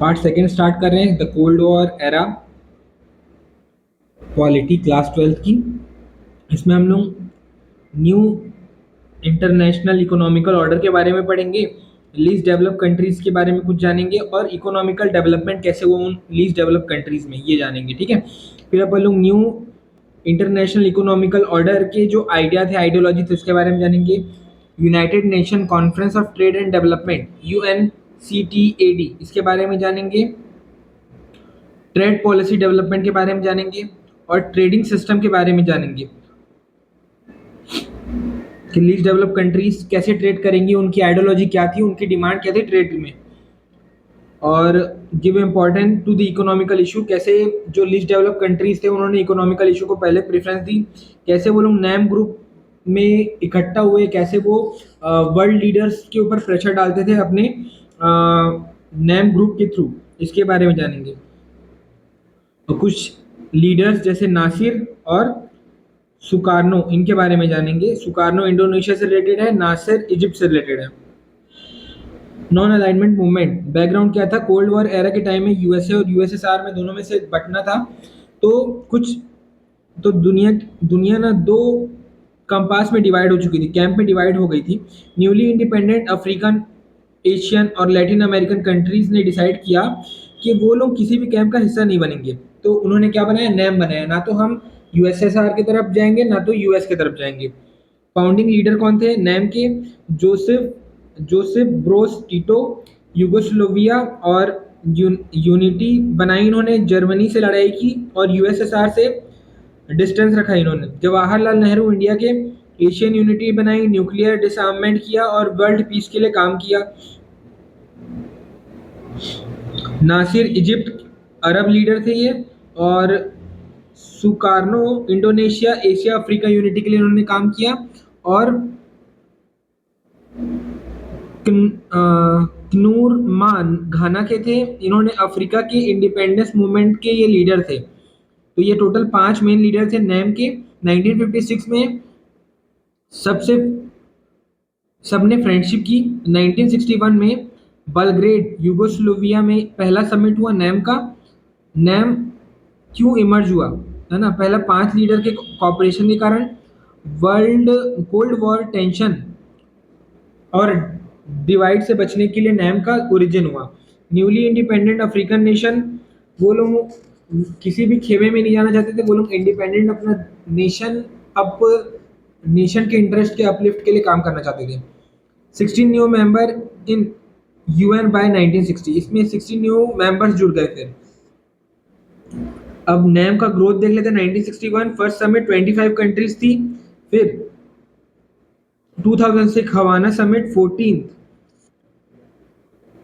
Part second start कर रहे हैं, the cold war era polity, class 12 की। इसमें हम लोग न्यू इंटरनेशनल इकोनॉमिकल ऑर्डर के बारे में पढ़ेंगे, लीस्ट डेवलप कंट्रीज के बारे में कुछ जानेंगे और इकोनॉमिकल डेवलपमेंट कैसे हुआ उन लीस्ट डेवलप कंट्रीज में, ये जानेंगे। ठीक है, फिर अपन लोग न्यू इंटरनेशनल इकोनॉमिकल ऑर्डर के जो आइडिया थे, आइडियोलॉजी थे, उसके बारे में जानेंगे। United nation conference of trade and development, UNCTAD, इसके बारे में जानेंगे। ट्रेड पॉलिसी डेवलपमेंट के बारे में जानेंगे और ट्रेडिंग सिस्टम के बारे में जानेंगे कि लीस्ट डेवलप कंट्रीज कैसे ट्रेड करेंगी, उनकी आइडियोलॉजी क्या थी, उनकी डिमांड क्या थी ट्रेड में। और give important to the economical issue, कैसे जो लीस्ट डेवलप कंट्रीज थे उन्होंने इकोनॉमिकल इशू को पहले प्रेफरेंस दी, कैसे वो लोग नैम ग्रुप में इकट्ठा हुए, कैसे वो वर्ल्ड लीडर्स के ऊपर प्रेशर डालते थे अपने नैम ग्रुप के थ्रू, इसके बारे में जानेंगे। और कुछ लीडर्स जैसे नासिर और सुकारनो, इनके बारे में जानेंगे। सुकारनो इंडोनेशिया से रिलेटेड है, नासिर इजिप्ट से रिलेटेड है। नॉन अलाइनमेंट मूवमेंट, बैकग्राउंड क्या था, कोल्ड वॉर एरा के टाइम में यूएसए और यूएसएसआर में दोनों में से बंटना था। तो दुनिया दुनिया ना दो कंपास में डिवाइड हो चुकी थी, कैंप में डिवाइड हो गई थी। न्यूली इंडिपेंडेंट अफ्रीकन, एशियन और लैटिन अमेरिकन कंट्रीज ने डिसाइड किया कि वो लोग किसी भी कैंप का हिस्सा नहीं बनेंगे। तो उन्होंने क्या बनाया, नैम बनाया। ना तो हम यूएसएसआर की तरफ जाएंगे, ना तो यूएस की तरफ जाएंगे। फाउंडिंग लीडर कौन थे नैम के, जोसेफ जोसेफ ब्रोस टीटो, यूगोस्लोविया और यूनिटी बनाई इन्होंने, जर्मनी से लड़ाई की और यूएसएसआर से डिस्टेंस रखा इन्होंने। जवाहरलाल नेहरू इंडिया के, एशियन यूनिटी बनाई, न्यूक्लियर डिसआर्ममेंट किया और वर्ल्ड पीस के लिए काम किया। नासिर इजिप्ट, अरब लीडर थे ये, और सुकारनो इंडोनेशिया, एशिया अफ्रीका यूनिटी के लिए इन्होंने काम किया। और क्नूरमान घाना के थे, इन्होंने अफ्रीका के इंडिपेंडेंस मूवमेंट के ये लीडर थे। तो ये टोटल 5 मेन लीडर थे नैम के। 1956 में सबने फ्रेंडशिप की। 1961 में बलग्रेड, यूगोस्लोविया में पहला समिट हुआ नैम का। नैम क्यों इमर्ज हुआ, है ना, पहला 5 लीडर के कॉपरेशन के कारण। वर्ल्ड कोल्ड वॉर टेंशन और डिवाइड से बचने के लिए नैम का ओरिजिन हुआ। न्यूली इंडिपेंडेंट अफ्रीकन नेशन, वो लोग किसी भी खेमे में नहीं जाना चाहते थे, वो लोग इंडिपेंडेंट अपना नेशन के इंटरेस्ट के अपलिफ्ट के लिए काम करना चाहते थे। 16 new member in UN by 1960, इसमें 16 न्यू मेंबर्स जुड़ गए थे। अब नैम का ग्रोथ देख लेते हैं। 1961 फर्स्ट समिट 25 कंट्रीज थी। फिर 2006 हवाना समिट 14,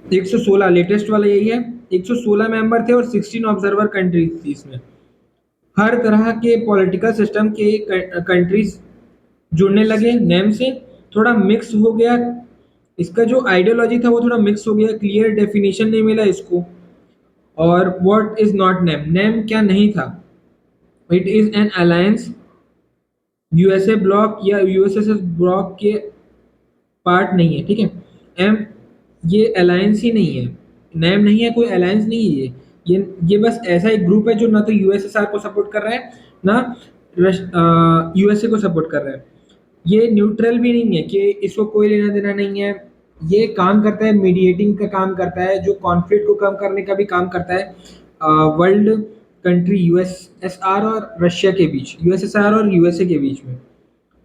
116, लेटेस्ट वाला यही है। 116 मेंबर थे और 16 ऑब्जर्वर कंट्रीज थी। इसमें हर तरह के पॉलिटिकल सिस्टम के कंट्रीज जुड़ने लगे नैम से। थोड़ा मिक्स हो गया, इसका जो आइडियोलॉजी था वो थोड़ा मिक्स हो गया, क्लियर डेफिनेशन नहीं मिला इसको। और what is not NAM, NAM क्या नहीं था, it is an alliance, USA bloc या यूएसएसआर ब्लॉक के पार्ट नहीं है। ठीक है, एम ये अलायंस ही नहीं है, नैम नहीं है, कोई अलायंस नहीं है। ये बस ऐसा एक ग्रुप है जो ना तो यूएसएसआर को सपोर्ट कर रहा है, ना यूएसए को सपोर्ट कर रहा है। ये न्यूट्रल भी नहीं है कि इसको कोई लेना देना नहीं है। ये काम करता है, मीडिएटिंग का काम करता है, जो कॉन्फ्लिक्ट को कम करने का भी काम करता है वर्ल्ड कंट्री यूएसएसआर और रशिया के बीच, यूएसएसआर और यूएसए के बीच में।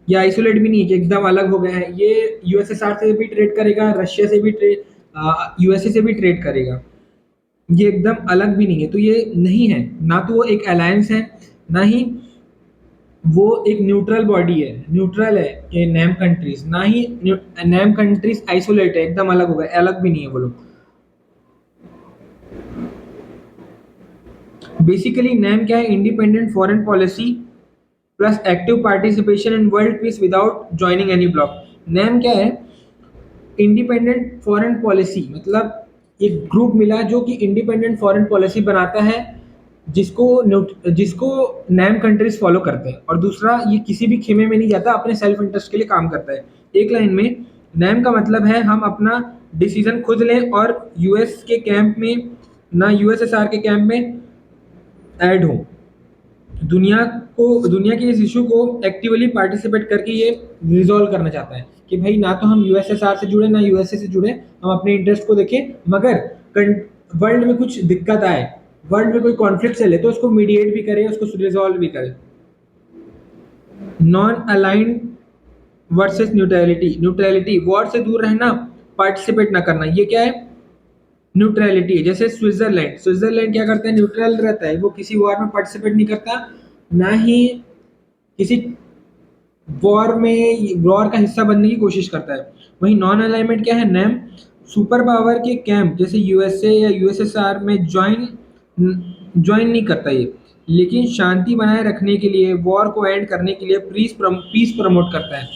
ये आइसोलेट भी नहीं है कि एकदम अलग हो गए हैं। ये यूएसएसआर से भी ट्रेड करेगा, रशिया से भी ट्रेड, यूएसए से भी ट्रेड करेगा। ये एकदम अलग भी नहीं है। तो ये नहीं है, ना तो वो एक अलायंस है, ना ही वो एक न्यूट्रल बॉडी है, न्यूट्रल है ये नैम कंट्रीज, ना ही नैम कंट्रीज आइसोलेट है, एकदम अलग हो गए, अलग भी नहीं है वो लोग। बेसिकली नैम क्या है, independent foreign policy plus active participation in world peace without joining any bloc. NAM क्या है, इंडिपेंडेंट फॉरेन पॉलिसी, मतलब एक ग्रुप मिला जो कि इंडिपेंडेंट फॉरेन पॉलिसी बनाता है, जिसको नैम कंट्रीज फॉलो करते हैं। और दूसरा, ये किसी भी खेमे में नहीं जाता, अपने सेल्फ इंटरेस्ट के लिए काम करता है। एक लाइन में, नैम का मतलब है हम अपना डिसीजन खुद लें और यूएस के कैंप में ना यूएसएसआर के कैंप में ऐड हो। दुनिया के इस इशू को एक्टिवली पार्टिसिपेट करके ये रिजॉल्व करना चाहता है कि भाई ना तो हम यूएसएसआर से जुड़े ना यूएसए से जुड़े, हम अपने इंटरेस्ट को देखें, मगर वर्ल्ड में कुछ दिक्कत आए, वर्ल्ड में कोई कॉन्फ्लिक्ट चले तो उसको मीडिएट भी करे, उसको रिजॉल्व भी करे। Non aligned versus neutrality, neutrality war से दूर रहना, पार्टिसिपेट ना करना, ये क्या है? न्यूट्रलिटी। जैसे स्विट्जरलैंड, स्विट्जरलैंड क्या करता है? न्यूट्रल रहता है, वो किसी वॉर में पार्टिसिपेट नहीं करता, ना ही किसी वॉर का हिस्सा बनने की कोशिश करता है। वहीं नॉन अलाइनमेंट क्या है? नैम सुपर पावर के कैंप जैसे यूएसए या यूएसएसआर में ज्वाइन नहीं करता ये, लेकिन शांति बनाए रखने के लिए, वॉर को एंड करने के लिए पीस प्रमोट करता है।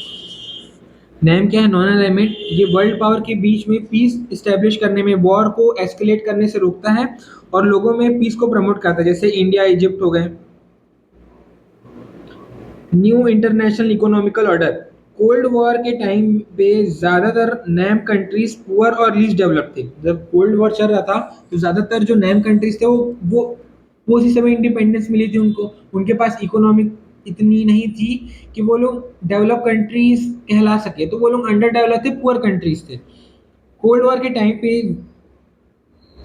नैम क्या है? नॉन अलाइनमेंट, ये वर्ल्ड पावर के बीच में पीस स्टैब्लिश करने में, वॉर को एस्केलेट करने से रोकता है और लोगों में पीस को प्रमोट करता है, जैसे इंडिया इजिप्ट हो गए। New international economical order, cold war के टाइम पे ज़्यादातर नैम कंट्रीज पुअर और लीस्ट डेवलप थे। जब कोल्ड वॉर चल रहा था तो ज़्यादातर जो नैम कंट्रीज थे वो उसी समय इंडिपेंडेंस मिली थी उनको, उनके पास इकोनॉमिक इतनी नहीं थी कि वो लोग डेवलप कंट्रीज कहला सके, तो वो लोग अंडर डेवलप थे, पुअर कंट्रीज थे। कोल्ड वॉर के टाइम पे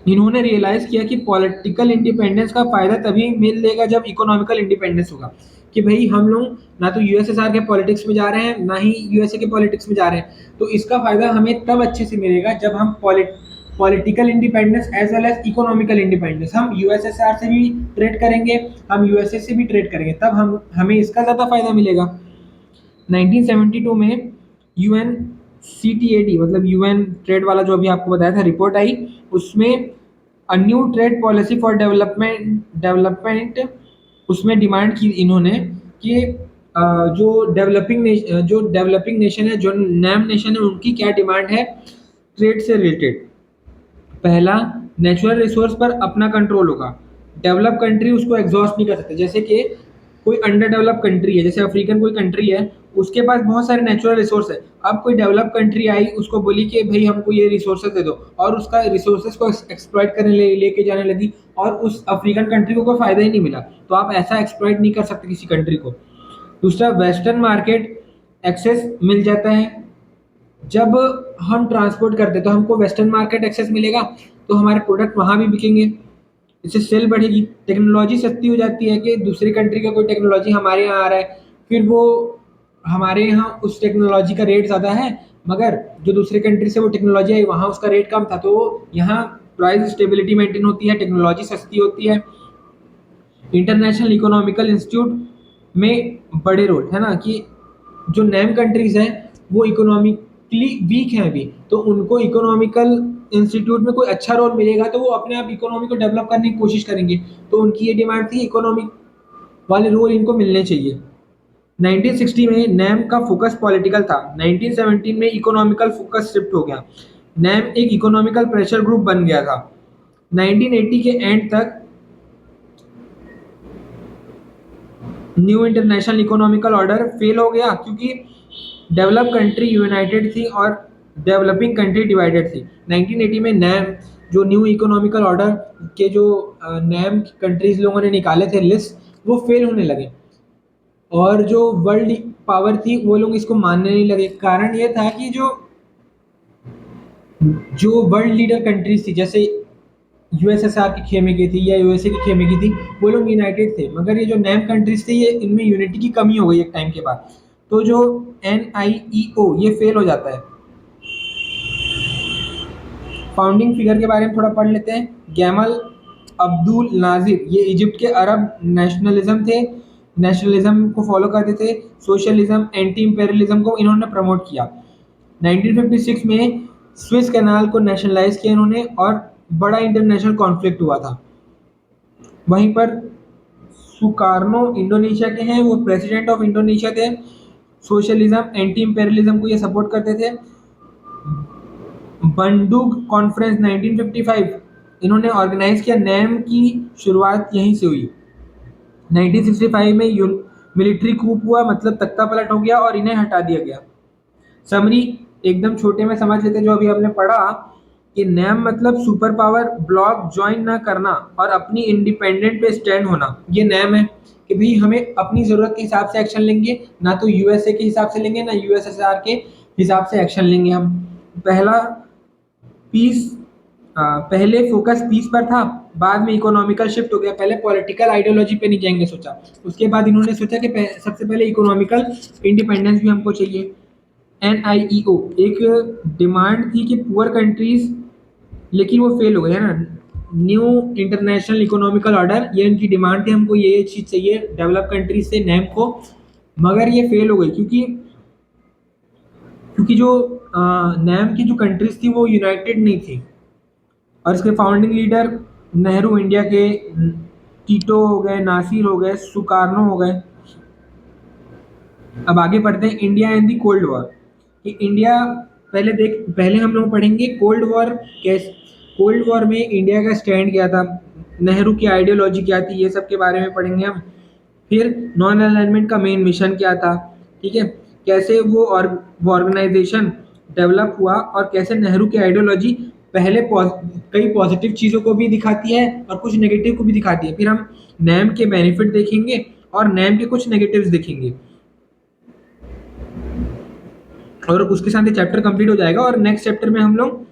इन्होंने रियलाइज किया कि पॉलिटिकल इंडिपेंडेंस का फायदा तभी मिलेगा जब इकोनॉमिकल इंडिपेंडेंस होगा, कि भाई हम लोग ना तो यूएसएसआर के पॉलिटिक्स में जा रहे हैं ना ही यूएसए के पॉलिटिक्स में जा रहे हैं, तो इसका फायदा हमें तब अच्छे से मिलेगा जब हम political independence as well as economical independence, हम यूएसएसआर से भी ट्रेड करेंगे, हम यूएसए से भी ट्रेड करेंगे, तब हमें इसका ज़्यादा फायदा मिलेगा। 1972 में यूएन सीटीएडी मतलब यूएन ट्रेड वाला जो अभी आपको बताया था रिपोर्ट आई, उसमें a new trade policy for development उसमें डिमांड की इन्होंने कि जो डेवलपिंग नेशन है, जो नैम नेशन है, उनकी क्या डिमांड है ट्रेड से रिलेटेड। पहला, नेचुरल रिसोर्स पर अपना कंट्रोल होगा, डेवलप कंट्री उसको एग्जॉस्ट नहीं कर सकते। जैसे कि कोई अंडर डेवलप कंट्री है, जैसे अफ्रीकन कोई कंट्री है, उसके पास बहुत सारे नेचुरल रिसोर्स है, अब कोई डेवलप कंट्री आई उसको बोली कि भाई हमको ये रिसोर्सेज दे दो, और उसका रिसोर्सेज को एक्सप्लॉइट करने लेके जाने लगी, और उस अफ्रीकन कंट्री को कोई फायदा ही नहीं मिला, तो आप ऐसा एक्सप्लॉइट नहीं कर सकते किसी कंट्री को। दूसरा, वेस्टर्न मार्केट एक्सेस मिल जाता है, जब हम ट्रांसपोर्ट करते हैं तो हमको वेस्टर्न मार्केट एक्सेस मिलेगा, तो हमारे प्रोडक्ट वहाँ भी बिकेंगे, इससे सेल बढ़ेगी। टेक्नोलॉजी सस्ती हो जाती है कि दूसरी कंट्री का कोई टेक्नोलॉजी हमारे यहाँ आ रहा है, फिर वो हमारे यहाँ उस टेक्नोलॉजी का रेट ज़्यादा है, मगर जो दूसरी कंट्री से वो टेक्नोलॉजी आई वहाँ उसका रेट कम था, तो यहाँ प्राइस स्टेबिलिटी मेंटेन होती है, टेक्नोलॉजी सस्ती होती है। इंटरनेशनल इकोनॉमिकल इंस्टीट्यूट में बड़े रोल है ना, कि जो नैम कंट्रीज हैं वो इकोनॉमिकली वीक हैं अभी, तो उनको इकोनॉमिकल इंस्टीट्यूट में कोई अच्छा रोल मिलेगा तो वो अपने आप इकोनॉमी को डेवलप करने की कोशिश करेंगे, तो उनकी ये डिमांड थी इकोनॉमिक वाले रोल इनको मिलने चाहिए। 1960 में नैम का फोकस पॉलिटिकल था, 1917 में इकोनॉमिकल फोकस शिफ्ट हो गया, नैम एक इकोनॉमिकल प्रेशर ग्रुप बन गया था। 1980 के एंड तक new international economical order fail हो गया, क्योंकि डेवलप कंट्री यूनाइटेड थी और डेवलपिंग कंट्री डिवाइडेड थी। 1980 में नैम जो न्यू इकोनॉमिकल ऑर्डर के जो नैम कंट्रीज लोगों ने निकाले थे लिस्ट, वो फेल होने लगे, और जो वर्ल्ड पावर थी वो लोग इसको मानने नहीं लगे। कारण ये था कि जो जो वर्ल्ड लीडर कंट्रीज थी, जैसे यूएसएसआर की खेमे की थी या यूएसए की खेमे की थी, वो लोग यूनाइटेड थे, मगर ये जो नैम कंट्रीज थी ये इनमें यूनिटी की कमी हो गई एक टाइम के बाद, तो जो NIEO ये फेल हो जाता है। फाउंडिंग फिगर के बारे में थोड़ा पढ़ लेते हैं। गैमल अब्दुल नाजिर, ये इजिप्ट के अरब नेशनलिज्म थे, नेशनलिज्म को फॉलो करते थे, सोशलिज्म एंटी इंपेरियलिज्म को इन्होंने प्रमोट किया। 1956 में स्विस कैनाल को नेशनलाइज किया इन्होंने, और बड़ा इंटरनेशनल कॉन्फ्लिक्ट हुआ था। वहीं पर सुकार्नो इंडोनेशिया के हैं, वो प्रेसिडेंट ऑफ इंडोनेशिया थे, सोशलिज्म एंटी इंपेरियलिज्म को ये सपोर्ट करते थे। बंडुग कॉन्फ्रेंस 1955 इन्होंने ऑर्गेनाइज किया, नैम की शुरुआत यहीं से हुई। 1965 में मिलिट्री कूप हुआ, मतलब तख्ता पलट हो गया और इन्हें हटा दिया गया। समरी एकदम छोटे में समझ लेते हैं जो अभी हमने पढ़ा, कि नैम मतलब सुपर पावर ब्लॉक ज्वाइन ना करना और अपनी इंडिपेंडेंट पे स्टैंड होना, ये नैम है कि भाई हमें अपनी जरूरत के हिसाब से एक्शन लेंगे, ना तो यूएसए के हिसाब से लेंगे ना यूएसएसआर के हिसाब से एक्शन लेंगे हम। पहला पीस, पहले फोकस पीस पर था, बाद में इकोनॉमिकल शिफ्ट हो गया। पहले पॉलिटिकल आइडियोलॉजी पे नहीं जाएंगे सोचा, उसके बाद इन्होंने सोचा कि सबसे पहले इकोनॉमिकल इंडिपेंडेंस भी हमको चाहिए। NIEO एक डिमांड थी कि पुअर कंट्रीज, लेकिन वो फेल हो गए है ना। न्यू इंटरनेशनल इकोनॉमिकल ऑर्डर, ये उनकी डिमांड थी, हमको ये चीज़ चाहिए डेवलप कंट्रीज से नैम को, मगर ये फेल हो गई क्योंकि जो नैम की जो कंट्रीज थी वो यूनाइटेड नहीं थी। और इसके फाउंडिंग लीडर नेहरू इंडिया के, टीटो हो गए, नासिर हो गए, सुकार्नो हो गए। अब आगे पढ़ते हैं India and the cold war, कि इंडिया, पहले हम लोग पढ़ेंगे कोल्ड वॉर कैसे, कोल्ड वॉर में इंडिया का स्टैंड क्या था, नेहरू की आइडियोलॉजी क्या थी, ये सब के बारे में पढ़ेंगे हम। फिर नॉन अलाइनमेंट का मेन मिशन क्या था, ठीक है, कैसे वो ऑर्गेनाइजेशन डेवलप हुआ और कैसे नेहरू की आइडियोलॉजी पहले कई पॉजिटिव चीज़ों को भी दिखाती है और कुछ नेगेटिव को भी दिखाती है। फिर हम नैम के बेनिफिट देखेंगे और नैम के कुछ नेगेटिव्स देखेंगे, और उसके साथ ही चैप्टर कंप्लीट हो जाएगा। और नेक्स्ट चैप्टर में हम लोग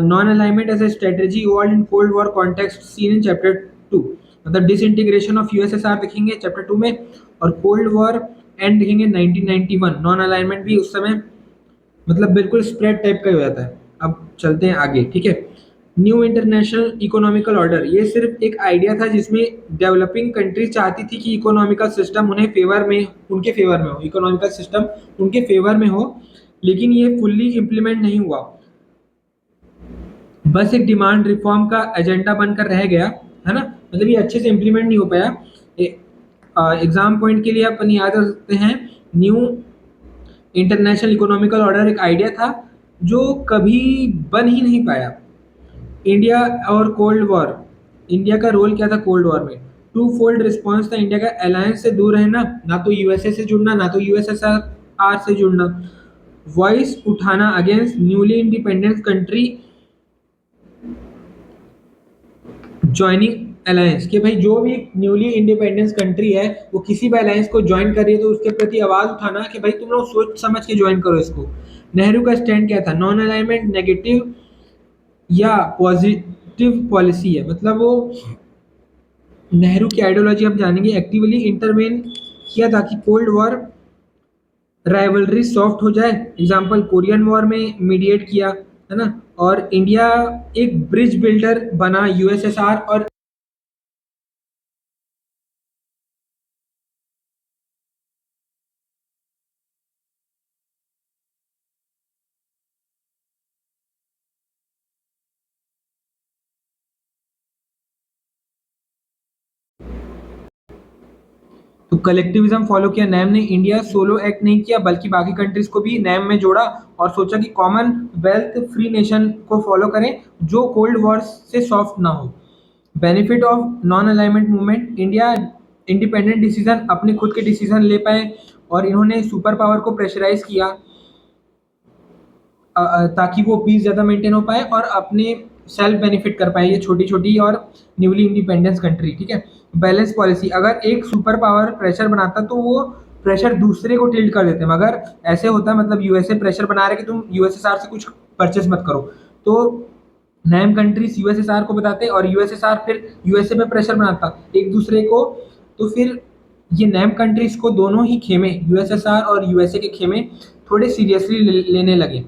non alignment as a strategy evolve in cold war context seen in chapter 2, मतलब डिसइंटीग्रेशन ऑफ यूएसएसआर देखेंगे चैप्टर 2 में, और कोल्ड वॉर एंड देखेंगे 1991। नॉन अलाइनमेंट भी उस समय मतलब बिल्कुल स्प्रेड टाइप का ही हो जाता है। अब चलते हैं आगे, ठीक है। न्यू इंटरनेशनल इकोनॉमिकल ऑर्डर, ये सिर्फ एक आइडिया था जिसमें डेवलपिंग कंट्रीज चाहती थी कि इकोनॉमिकल सिस्टम उन्हें फेवर में, उनके फेवर में हो, इकोनॉमिकल सिस्टम उनके फेवर में हो, लेकिन ये फुल्ली इम्प्लीमेंट नहीं हुआ, बस एक डिमांड रिफॉर्म का एजेंडा बनकर रह गया, है ना, मतलब ये अच्छे से इम्प्लीमेंट नहीं हो पाया। एग्जाम पॉइंट के लिए अपन याद रख सकते हैं, न्यू इंटरनेशनल इकोनॉमिकल ऑर्डर एक आइडिया था जो कभी बन ही नहीं पाया। इंडिया और कोल्ड वॉर, इंडिया का रोल क्या था कोल्ड वॉर में, टू फोल्ड रिस्पॉन्स था इंडिया का, अलायंस से दूर रहना, ना तो यूएसए से जुड़ना ना तो यूएसएसआर से जुड़ना, वॉइस उठाना against newly independent country joining alliance, कि भाई जो भी न्यूली इंडिपेंडेंस कंट्री है वो किसी भी अलायंस को ज्वाइन कर रही है तो उसके प्रति आवाज उठाना कि भाई तुम लोग सोच समझ के ज्वाइन करो इसको। नेहरू का स्टैंड क्या था, नॉन अलाइनमेंट नेगेटिव या पॉजिटिव पॉलिसी है, मतलब वो नेहरू की आइडियोलॉजी हम जानेंगे, एक्टिवली इंटरवेन किया ताकि कोल्ड वॉर राइवलरी सॉफ्ट हो जाए, एग्जाम्पल कोरियन वॉर में मीडिएट किया, है ना, और इंडिया एक ब्रिज बिल्डर बना यूएसएसआर और तो कलेक्टिविज्म फॉलो किया नैम ने, इंडिया सोलो एक्ट नहीं किया बल्कि बाकी कंट्रीज को भी नैम में जोड़ा और सोचा कि कॉमन वेल्थ फ्री नेशन को फॉलो करें जो कोल्ड वॉर से सॉफ्ट ना हो। Benefit of non alignment movement, India independent decision, अपने खुद के डिसीजन ले पाए, और इन्होंने सुपर पावर को प्रेशराइज किया ताकि वो पीस ज़्यादा मेंटेन हो पाए और अपने सेल्फ बेनिफिट कर पाए ये छोटी छोटी और न्यूली इंडिपेंडेंस कंट्री, ठीक है। बैलेंस पॉलिसी, अगर एक सुपर पावर प्रेशर बनाता तो वो प्रेशर दूसरे को टिल्ट कर देते हैं, मगर ऐसे होता है मतलब यूएसए प्रेशर बना रहे कि तुम यूएसएसआर से कुछ परचेस मत करो, तो नैम कंट्रीज यूएसएसआर को बताते और यूएसएसआर फिर यूएसए पे प्रेशर बनाता एक दूसरे को, तो फिर ये नैम कंट्रीज को दोनों ही खेमे, यूएसएसआर और यूएसए के खेमे थोड़े सीरियसली लेने लगे,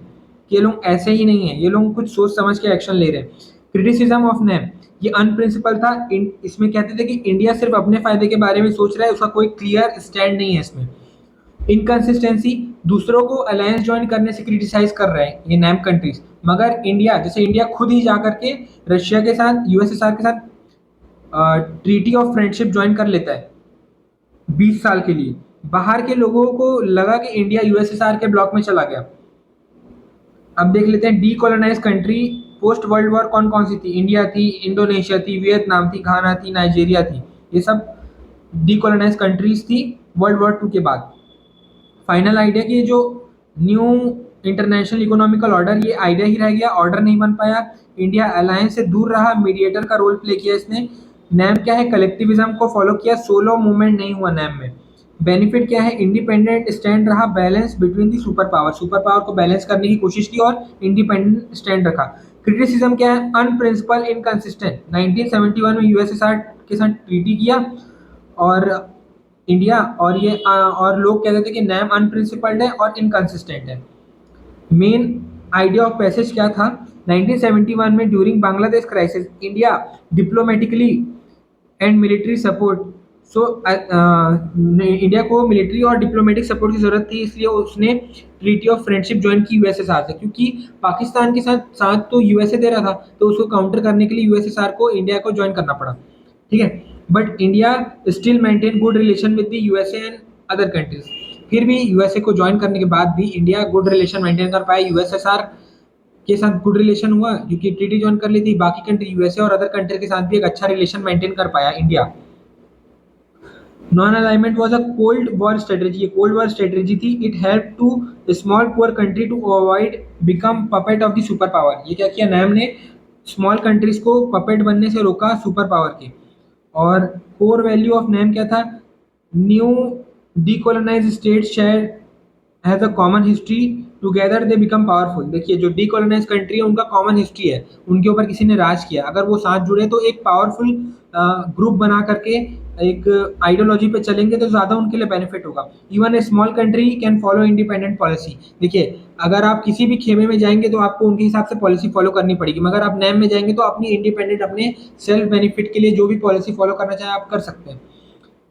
ये लोग ऐसे ही नहीं है, ये लोग कुछ सोच समझ के एक्शन ले रहे हैं। क्रिटिसिज्म ऑफ नैम, ये अनप्रिंसिपल था, इसमें कहते थे कि इंडिया सिर्फ अपने फायदे के बारे में सोच रहा है, उसका कोई क्लियर स्टैंड नहीं है इसमें। इनकंसिस्टेंसी, दूसरों को अलायंस ज्वाइन करने से क्रिटिसाइज कर रहे हैं ये नैम कंट्रीज, मगर इंडिया, जैसे इंडिया खुद ही जा करके रशिया के साथ यूएसएसआर के साथ ट्रीटी ऑफ फ्रेंडशिप ज्वाइन कर लेता है 20 साल के लिए, बाहर के लोगों को लगा कि इंडिया यूएसएसआर के ब्लॉक में चला गया। अब देख लेते हैं decolonise country post world war कौन कौन सी थी, इंडिया थी, इंडोनेशिया थी, वियतनाम थी, घाना थी, नाइजीरिया थी, ये सब डीकोलोनाइज कंट्रीज थी वर्ल्ड वॉर 2 के बाद। फाइनल आइडिया कि जो न्यू इंटरनेशनल इकोनॉमिकल ऑर्डर, ये आइडिया ही रह गया, ऑर्डर नहीं बन पाया। इंडिया अलायंस से दूर रहा, मीडिएटर का रोल प्ले किया इसने। नैम क्या है, कलेक्टिविज्म को फॉलो किया, सोलो मूवमेंट नहीं हुआ नैम में। बेनिफिट क्या है, इंडिपेंडेंट स्टैंड रहा, balance between the super power को बैलेंस करने की कोशिश की और इंडिपेंडेंट स्टैंड रखा। क्रिटिसिज्म क्या है, अनप्रिंसिपल इनकंसिस्टेंट, 1971 में यूएसएसआर के साथ ट्रीटी किया और इंडिया, और ये और लोग कहते थे कि नैम अनप्रिंसिपल्ड है और इनकंसिस्टेंट है। मेन आइडिया ऑफ पैसेज क्या था, 1971 में during Bangladesh crisis India diplomatically and military support, so India को मिलिट्री और डिप्लोमेटिक सपोर्ट की जरूरत थी, इसलिए उसने ट्रीटी ऑफ फ्रेंडशिप ज्वाइन की यूएसएसआर से, क्योंकि पाकिस्तान के साथ साथ तो यूएसए दे रहा था, तो उसको काउंटर करने के लिए यूएसएसआर को इंडिया को ज्वाइन करना पड़ा। ठीक है, but India still maintain good relation with the USA and other countries. फिर भी यूएसए को ज्वाइन करने के बाद भी इंडिया गुड रिलेशन मेंटेन कर पाया, यूएसएसआर के साथ गुड रिलेशन हुआ क्योंकि ट्रीटी ज्वाइन कर ली थी, बाकी कंट्री यूएसए और अदर कंट्री के साथ भी एक अच्छा रिलेशन मेंटेन कर पाया India. Non alignment was a cold war strategy, ये कोल्ड वॉर स्ट्रेटेजी थी, it help to small poor country to avoid become puppet of the super power. ये क्या किया नैम ने, स्मॉल कंट्रीज को पपेट बनने से रोका सुपर पावर के। और कोर वैल्यू ऑफ नैम क्या था, new decolonise state share has a common history, together they become powerful. देखिए जो डीकोलोनाइज कंट्री है उनका कॉमन हिस्ट्री है, उनके ऊपर किसी ने राज किया, अगर वो साथ जुड़े तो एक पावरफुल ग्रुप बना करके एक आइडियोलॉजी पे चलेंगे तो ज़्यादा उनके लिए बेनिफिट होगा। Even a small country can follow independent policy. देखिए अगर आप किसी भी खेमे में जाएंगे तो आपको उनके हिसाब से पॉलिसी फॉलो करनी पड़ेगी, मगर आप नैम में जाएंगे तो अपनी इंडिपेंडेंट अपने सेल्फ बेनिफिट के लिए जो भी पॉलिसी फॉलो करना चाहे आप कर सकते हैं।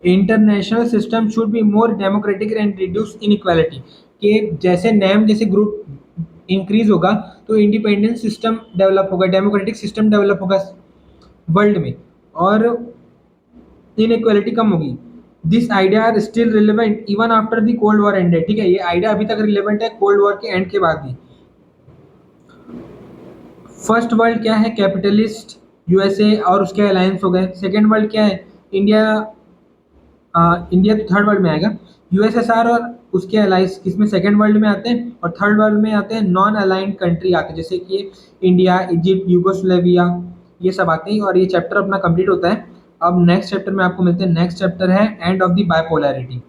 International system should be more democratic and reduce inequality, कि जैसे नैम जैसे ग्रुप इंक्रीज होगा तो इंडिपेंडेंट सिस्टम डेवलप होगा, डेमोक्रेटिक सिस्टम डेवलप होगा वर्ल्ड में, और इनइक्वालिटी कम होगी। This idea are still relevant even after the cold war ended. ठीक है, ये आइडिया अभी तक रिलेवेंट है कोल्ड वॉर के एंड के बाद भी। फर्स्ट वर्ल्ड क्या है, कैपिटलिस्ट यूएसए और उसके अलायंस हो गए। सेकेंड वर्ल्ड क्या है, इंडिया, इंडिया तो थर्ड वर्ल्ड में आएगा, यूएसएसआर और उसके अलाइंस किसमें सेकेंड वर्ल्ड में आते हैं, और थर्ड वर्ल्ड में आते हैं नॉन अलाइंड कंट्री आते हैं, जैसे कि इंडिया, इजिप्ट, यूगोस्लेविया, ये सब आते हैं। और ये चैप्टर अपना कंप्लीट होता है। अब नेक्स्ट चैप्टर में आपको मिलते हैं, नेक्स्ट चैप्टर है एंड ऑफ द बाइपोलैरिटी।